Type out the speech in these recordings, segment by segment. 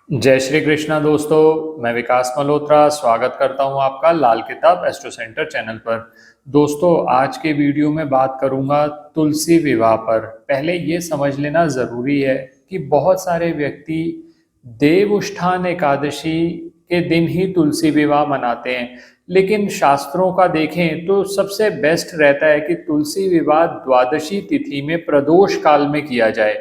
जय श्री कृष्णा दोस्तों, मैं विकास मल्होत्रा स्वागत करता हूं आपका लाल किताब एस्ट्रो सेंटर चैनल पर। दोस्तों, आज के वीडियो में बात करूंगा तुलसी विवाह पर। पहले ये समझ लेना ज़रूरी है कि बहुत सारे व्यक्ति देव उष्ठान एकादशी के दिन ही तुलसी विवाह मनाते हैं, लेकिन शास्त्रों का देखें तो सबसे बेस्ट रहता है कि तुलसी विवाह द्वादशी तिथि में प्रदोष काल में किया जाए।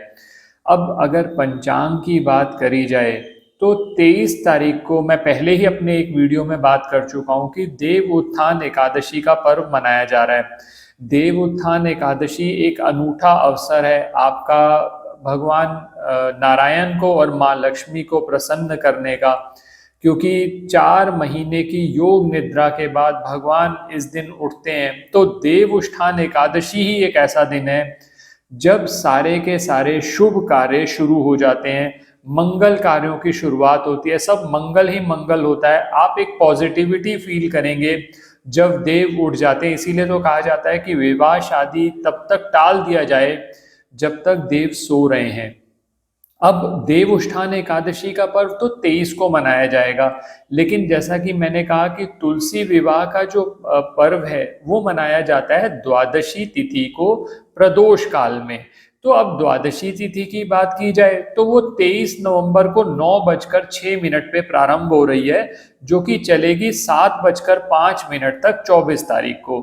अब अगर पंचांग की बात करी जाए तो 23 तारीख को मैं पहले ही अपने एक वीडियो में बात कर चुका हूं कि देव उत्थान एकादशी का पर्व मनाया जा रहा है। देव उत्थान एकादशी एक अनूठा अवसर है आपका भगवान नारायण को और माँ लक्ष्मी को प्रसन्न करने का, क्योंकि 4 महीने की योग निद्रा के बाद भगवान इस दिन उठते हैं। तो देव उत्थान एकादशी ही एक ऐसा दिन है जब सारे के सारे शुभ कार्य शुरू हो जाते हैं, मंगल कार्यों की शुरुआत होती है, सब मंगल ही मंगल होता है। आप एक पॉजिटिविटी फील करेंगे जब देव उठ जाते हैं। इसीलिए तो कहा जाता है कि विवाह शादी तब तक टाल दिया जाए जब तक देव सो रहे हैं। अब देव उत्थान एकादशी का पर्व तो 23 को मनाया जाएगा, लेकिन जैसा कि मैंने कहा कि तुलसी विवाह का जो पर्व है वो मनाया जाता है द्वादशी तिथि को प्रदोष काल में। तो अब द्वादशी तिथि की बात की जाए तो वो 23 नवंबर को 9:06 पे प्रारंभ हो रही है, जो कि चलेगी 7:05 तक 24 तारीख को।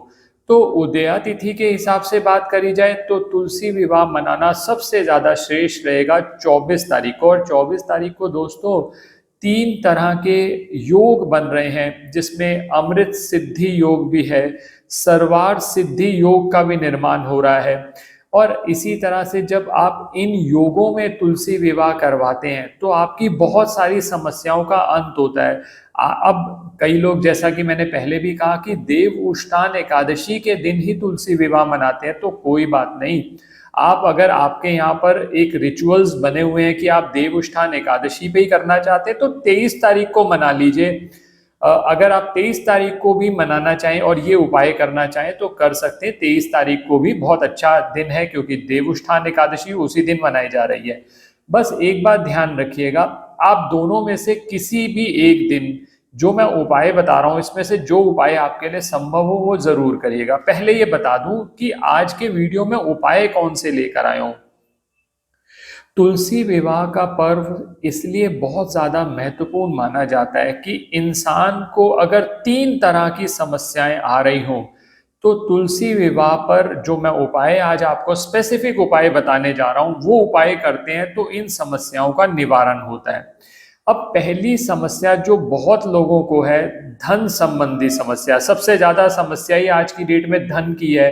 तो उदया तिथि के हिसाब से बात करी जाए तो तुलसी विवाह मनाना सबसे ज्यादा श्रेष्ठ रहेगा 24 तारीख को। और 24 तारीख को दोस्तों 3 तरह के योग बन रहे हैं, जिसमें अमृत सिद्धि योग भी है, सर्वार्थ सिद्धि योग का भी निर्माण हो रहा है। और इसी तरह से जब आप इन योगों में तुलसी विवाह करवाते हैं तो आपकी बहुत सारी समस्याओं का अंत होता है। अब कई लोग, जैसा कि मैंने पहले भी कहा कि देव उष्ठान एकादशी के दिन ही तुलसी विवाह मनाते हैं, तो कोई बात नहीं। आप अगर आपके यहाँ पर एक रिचुअल्स बने हुए हैं कि आप देव उष्ठान एकादशी पे ही करना चाहते हैं तो 23 तारीख को मना लीजिए। अगर आप 23 तारीख को भी मनाना चाहें और ये उपाय करना चाहें तो कर सकते हैं। 23 तारीख को भी बहुत अच्छा दिन है, क्योंकि देव उष्ठान एकादशी उसी दिन मनाई जा रही है। बस एक बात ध्यान रखिएगा, आप दोनों में से किसी भी एक दिन जो मैं उपाय बता रहा हूं इसमें से जो उपाय आपके लिए संभव हो वो जरूर करिएगा। पहले ये बता दूं कि आज के वीडियो में उपाय कौन से लेकर आया हूं। तुलसी विवाह का पर्व इसलिए बहुत ज्यादा महत्वपूर्ण माना जाता है कि इंसान को अगर 3 तरह की समस्याएं आ रही हों तो तुलसी विवाह पर जो मैं उपाय आज आपको स्पेसिफिक उपाय बताने जा रहा हूं वो उपाय करते हैं तो इन समस्याओं का निवारण होता है। अब पहली समस्या जो बहुत लोगों को है, धन संबंधी समस्या। सबसे ज्यादा समस्या ही आज की डेट में धन की है।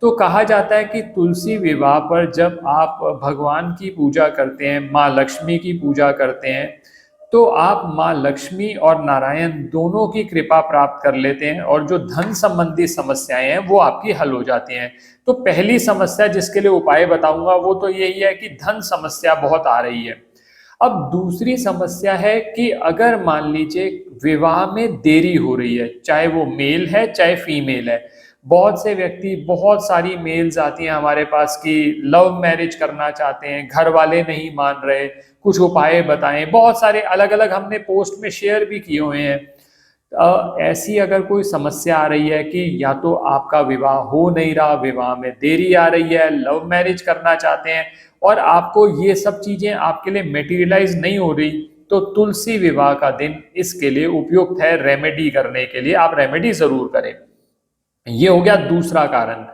तो कहा जाता है कि तुलसी विवाह पर जब आप भगवान की पूजा करते हैं, माँ लक्ष्मी की पूजा करते हैं, तो आप माँ लक्ष्मी और नारायण दोनों की कृपा प्राप्त कर लेते हैं और जो धन संबंधी समस्याएं हैं वो आपकी हल हो जाती हैं। तो पहली समस्या जिसके लिए उपाय बताऊंगा वो तो यही है कि धन समस्या बहुत आ रही है। अब दूसरी समस्या है कि अगर मान लीजिए विवाह में देरी हो रही है, चाहे वो मेल है चाहे फीमेल है। बहुत से व्यक्ति, बहुत सारी मेल्स आती हैं हमारे पास कि लव मैरिज करना चाहते हैं, घर वाले नहीं मान रहे, कुछ उपाय बताएं। बहुत सारे अलग अलग हमने पोस्ट में शेयर भी किए हुए हैं। ऐसी अगर कोई समस्या आ रही है कि या तो आपका विवाह हो नहीं रहा, विवाह में देरी आ रही है, लव मैरिज करना चाहते हैं और आपको ये सब चीजें आपके लिए मेटीरियलाइज नहीं हो रही, तो तुलसी विवाह का दिन इसके लिए उपयुक्त है रेमेडी करने के लिए। आप रेमेडी जरूर करें। ये हो गया दूसरा कारण।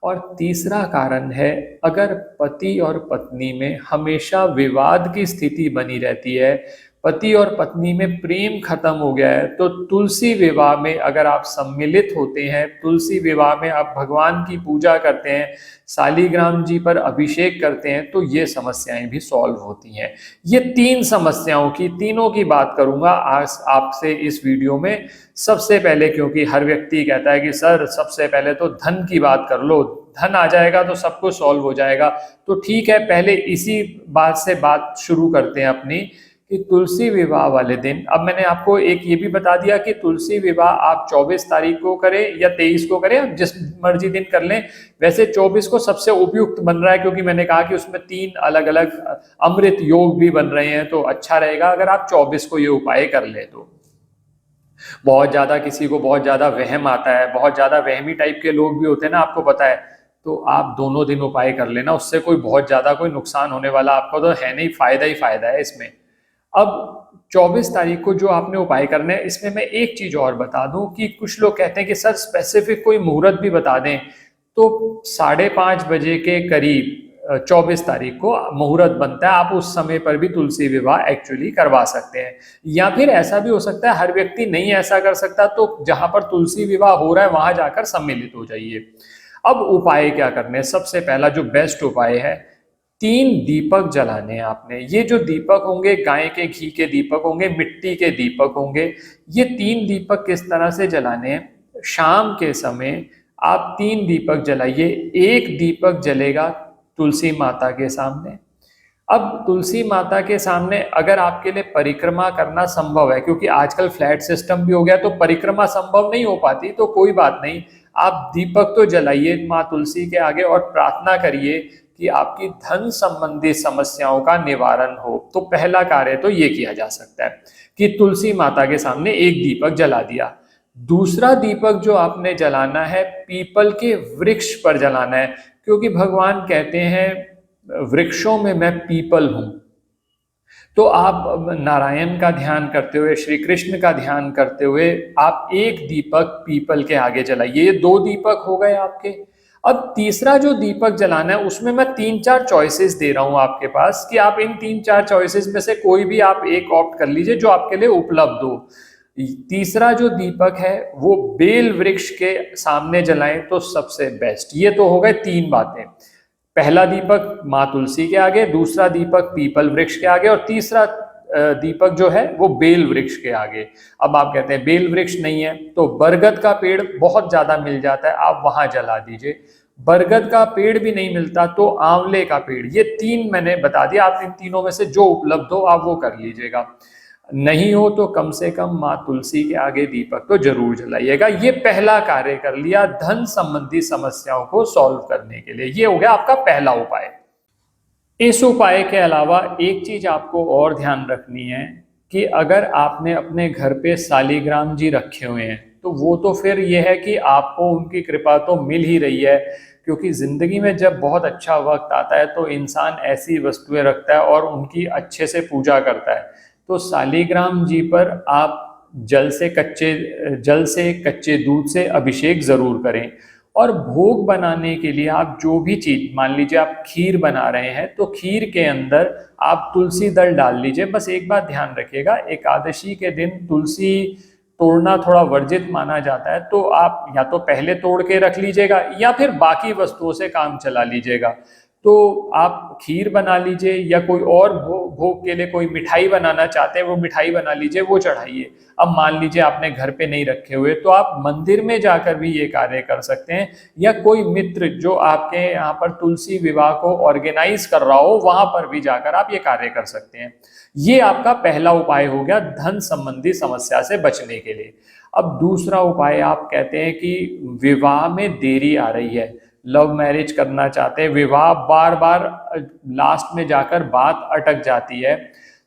और तीसरा कारण है, अगर पति और पत्नी में हमेशा विवाद की स्थिति बनी रहती है, पति और पत्नी में प्रेम खत्म हो गया है, तो तुलसी विवाह में अगर आप सम्मिलित होते हैं, तुलसी विवाह में आप भगवान की पूजा करते हैं, शालिग्राम जी पर अभिषेक करते हैं, तो ये समस्याएं भी सॉल्व होती हैं। ये 3 समस्याओं की, तीनों की बात करूंगा आज आपसे इस वीडियो में। सबसे पहले, क्योंकि हर व्यक्ति कहता है कि सर सबसे पहले तो धन की बात कर लो, धन आ जाएगा तो सब कुछ सॉल्व हो जाएगा। तो ठीक है, पहले इसी बात से बात शुरू करते हैं अपनी कि तुलसी विवाह वाले दिन, अब मैंने आपको एक ये भी बता दिया कि तुलसी विवाह आप 24 तारीख को करें या 23 को करें, आप जिस मर्जी दिन कर लें। वैसे 24 को सबसे उपयुक्त बन रहा है, क्योंकि मैंने कहा कि उसमें 3 अलग अलग अमृत योग भी बन रहे हैं, तो अच्छा रहेगा अगर आप 24 को ये उपाय कर ले। तो बहुत ज्यादा किसी को बहुत ज्यादा वहम आता है, बहुत ज्यादा वहमी टाइप के लोग भी होते हैं ना, आपको पता है, तो आप दोनों दिन उपाय कर लेना, उससे कोई बहुत ज्यादा कोई नुकसान होने वाला आपको तो है नहीं, फायदा ही फायदा है इसमें। अब 24 तारीख को जो आपने उपाय करने हैं, इसमें मैं एक चीज और बता दूं कि कुछ लोग कहते हैं कि सर स्पेसिफिक कोई मुहूर्त भी बता दें, तो 5:30 बजे के करीब 24 तारीख को मुहूर्त बनता है, आप उस समय पर भी तुलसी विवाह एक्चुअली करवा सकते हैं। या फिर ऐसा भी हो सकता है हर व्यक्ति नहीं ऐसा कर सकता, तो जहां पर तुलसी विवाह हो रहा है वहां जाकर सम्मिलित हो जाइए। अब उपाय क्या करने हैं? सबसे पहला जो बेस्ट उपाय है, 3 दीपक जलाने हैं आपने। ये जो दीपक होंगे गाय के घी के दीपक होंगे, मिट्टी के दीपक होंगे। ये 3 दीपक किस तरह से जलाने हैं? शाम के समय आप 3 दीपक जलाइए। एक दीपक जलेगा तुलसी माता के सामने। अब तुलसी माता के सामने अगर आपके लिए परिक्रमा करना संभव है, क्योंकि आजकल फ्लैट सिस्टम भी हो गया तो परिक्रमा संभव नहीं हो पाती, तो कोई बात नहीं, आप दीपक तो जलाइए माँ तुलसी के आगे और प्रार्थना करिए कि आपकी धन संबंधी समस्याओं का निवारण हो। तो पहला कार्य तो ये किया जा सकता है कि तुलसी माता के सामने एक दीपक जला दिया। दूसरा दीपक जो आपने जलाना है, पीपल के वृक्ष पर जलाना है, क्योंकि भगवान कहते हैं वृक्षों में मैं पीपल हूं। तो आप नारायण का ध्यान करते हुए, श्री कृष्ण का ध्यान करते हुए आप एक दीपक पीपल के आगे जलाइए। ये 2 दीपक हो गए आपके। अब तीसरा जो दीपक जलाना है, उसमें मैं 3-4 चॉइसेस दे रहा हूं आपके पास कि आप इन 3-4 चॉइसेस में से कोई भी आप एक ऑप्ट कर लीजिए जो आपके लिए उपलब्ध हो। तीसरा जो दीपक है वो बेल वृक्ष के सामने जलाएं तो सबसे बेस्ट। ये तो हो गए 3 बातें। पहला दीपक माँ तुलसी के आगे, दूसरा दीपक पीपल वृक्ष के आगे, और तीसरा दीपक जो है वो बेल वृक्ष के आगे। अब आप कहते हैं बेल वृक्ष नहीं है तो बरगद का पेड़ बहुत ज्यादा मिल जाता है, आप वहां जला दीजिए। बरगद का पेड़ भी नहीं मिलता तो आंवले का पेड़। ये 3 मैंने बता दिया, आप इन तीनों में से जो उपलब्ध हो आप वो कर लीजिएगा। नहीं हो तो कम से कम माँ तुलसी के आगे दीपक तो जरूर जलाइएगा। ये पहला कार्य कर लिया धन संबंधी समस्याओं को सॉल्व करने के लिए। ये हो गया आपका पहला उपाय। इस उपाय के अलावा एक चीज आपको और ध्यान रखनी है कि अगर आपने अपने घर पे शालिग्राम जी रखे हुए हैं तो वो तो फिर यह है कि आपको उनकी कृपा तो मिल ही रही है, क्योंकि जिंदगी में जब बहुत अच्छा वक्त आता है तो इंसान ऐसी वस्तुएं रखता है और उनकी अच्छे से पूजा करता है। तो शालिग्राम जी पर आप जल से कच्चे दूध से अभिषेक जरूर करें। और भोग बनाने के लिए आप जो भी चीज, मान लीजिए आप खीर बना रहे हैं तो खीर के अंदर आप तुलसी दल डाल लीजिए। बस एक बात ध्यान रखिएगा, एकादशी के दिन तुलसी तोड़ना थोड़ा वर्जित माना जाता है, तो आप या तो पहले तोड़ के रख लीजिएगा या फिर बाकी वस्तुओं से काम चला लीजिएगा। तो आप खीर बना लीजिए या कोई और भोग के लिए कोई मिठाई बनाना चाहते हैं वो मिठाई बना लीजिए, वो चढ़ाइए। अब मान लीजिए आपने घर पे नहीं रखे हुए तो आप मंदिर में जाकर भी ये कार्य कर सकते हैं, या कोई मित्र जो आपके यहाँ पर तुलसी विवाह को ऑर्गेनाइज कर रहा हो वहां पर भी जाकर आप ये कार्य कर सकते हैं। ये आपका पहला उपाय हो गया धन संबंधी समस्या से बचने के लिए। अब दूसरा उपाय, आप कहते हैं कि विवाह में देरी आ रही है, लव मैरिज करना चाहते हैं, विवाह बार बार लास्ट में जाकर बात अटक जाती है,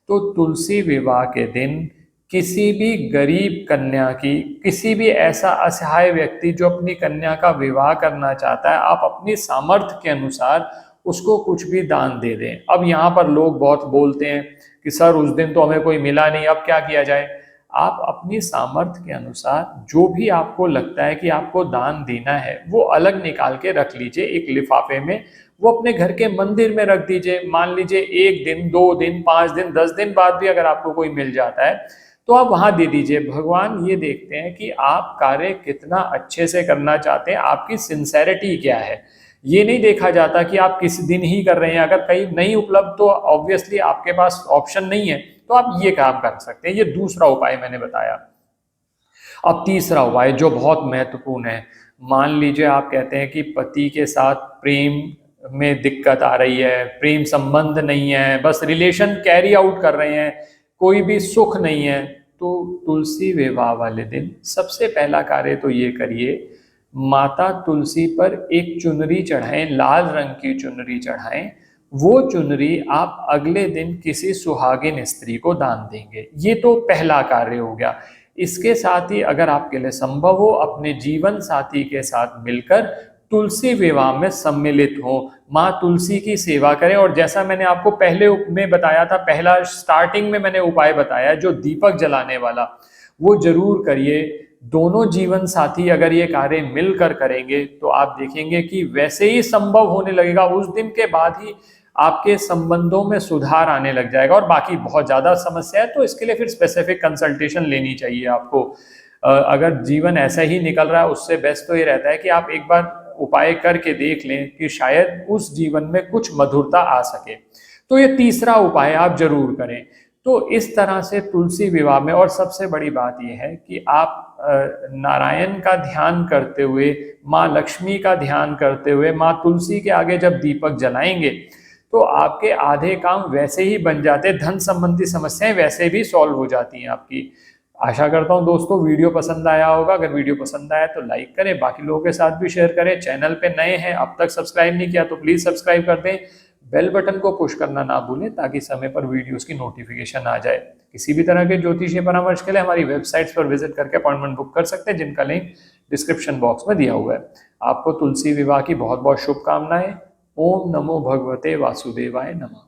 तो तुलसी विवाह के दिन किसी भी गरीब कन्या की, किसी भी ऐसा असहाय व्यक्ति जो अपनी कन्या का विवाह करना चाहता है, आप अपनी सामर्थ्य के अनुसार उसको कुछ भी दान दे दें। अब यहाँ पर लोग बहुत बोलते हैं कि सर उस दिन तो हमें कोई मिला नहीं, अब क्या किया जाए? आप अपनी सामर्थ्य के अनुसार जो भी आपको लगता है कि आपको दान देना है वो अलग निकाल के रख लीजिए एक लिफाफे में, वो अपने घर के मंदिर में रख दीजिए। मान लीजिए 1 दिन, 2 दिन, 5 दिन, 10 दिन बाद भी अगर आपको कोई मिल जाता है तो आप वहां दे दीजिए। भगवान ये देखते हैं कि आप कार्य कितना अच्छे से करना चाहते हैं, आपकी सिंसेरिटी क्या है। ये नहीं देखा जाता कि आप किस दिन ही कर रहे हैं। अगर कहीं नहीं उपलब्ध तो ऑब्वियसली आपके पास ऑप्शन नहीं है, तो आप ये काम कर सकते हैं। ये दूसरा उपाय मैंने बताया। अब तीसरा उपाय जो बहुत महत्वपूर्ण है, मान लीजिए आप कहते हैं कि पति के साथ प्रेम में दिक्कत आ रही है, प्रेम संबंध नहीं है, बस रिलेशन कैरी आउट कर रहे हैं, कोई भी सुख नहीं है, तो तुलसी विवाह वाले दिन सबसे पहला कार्य तो ये करिए, माता तुलसी पर एक चुनरी चढ़ाएं, लाल रंग की चुनरी चढ़ाएं। वो चुनरी आप अगले दिन किसी सुहागिन स्त्री को दान देंगे। ये तो पहला कार्य हो गया। इसके साथ ही अगर आपके लिए संभव हो, अपने जीवन साथी के साथ मिलकर तुलसी विवाह में सम्मिलित हो, माँ तुलसी की सेवा करें। और जैसा मैंने आपको पहले में बताया था, पहला स्टार्टिंग में मैंने उपाय बताया जो दीपक जलाने वाला, वो जरूर करिए। दोनों जीवन साथी अगर ये कार्य मिलकर करेंगे तो आप देखेंगे कि वैसे ही संभव होने लगेगा। उस दिन के बाद ही आपके संबंधों में सुधार आने लग जाएगा। और बाकी बहुत ज्यादा समस्या है तो इसके लिए फिर स्पेसिफिक कंसल्टेशन लेनी चाहिए आपको। अगर जीवन ऐसा ही निकल रहा है, उससे बेस्ट तो ये रहता है कि आप एक बार उपाय करके देख लें कि शायद उस जीवन में कुछ मधुरता आ सके। तो ये तीसरा उपाय आप जरूर करें। तो इस तरह से तुलसी विवाह में, और सबसे बड़ी बात यह है कि आप नारायण का ध्यान करते हुए, माँ लक्ष्मी का ध्यान करते हुए, माँ तुलसी के आगे जब दीपक जलाएंगे तो आपके आधे काम वैसे ही बन जाते हैं, धन संबंधी समस्याएं वैसे भी सॉल्व हो जाती हैं आपकी। आशा करता हूं दोस्तों वीडियो पसंद आया होगा। अगर वीडियो पसंद आया तो लाइक करें, बाकी लोगों के साथ भी शेयर करें। चैनल पे नए हैं, अब तक सब्सक्राइब नहीं किया तो प्लीज सब्सक्राइब कर दें। बेल बटन को पुश करना ना भूलें ताकि समय पर वीडियोस की नोटिफिकेशन आ जाए। किसी भी तरह के ज्योतिषीय परामर्श के लिए हमारी वेबसाइट्स पर विजिट करके अपॉइंटमेंट बुक कर सकते हैं, जिनका लिंक डिस्क्रिप्शन बॉक्स में दिया हुआ है। आपको तुलसी विवाह की बहुत बहुत शुभकामनाएं। ओम नमो भगवते वासुदेवाय नमः।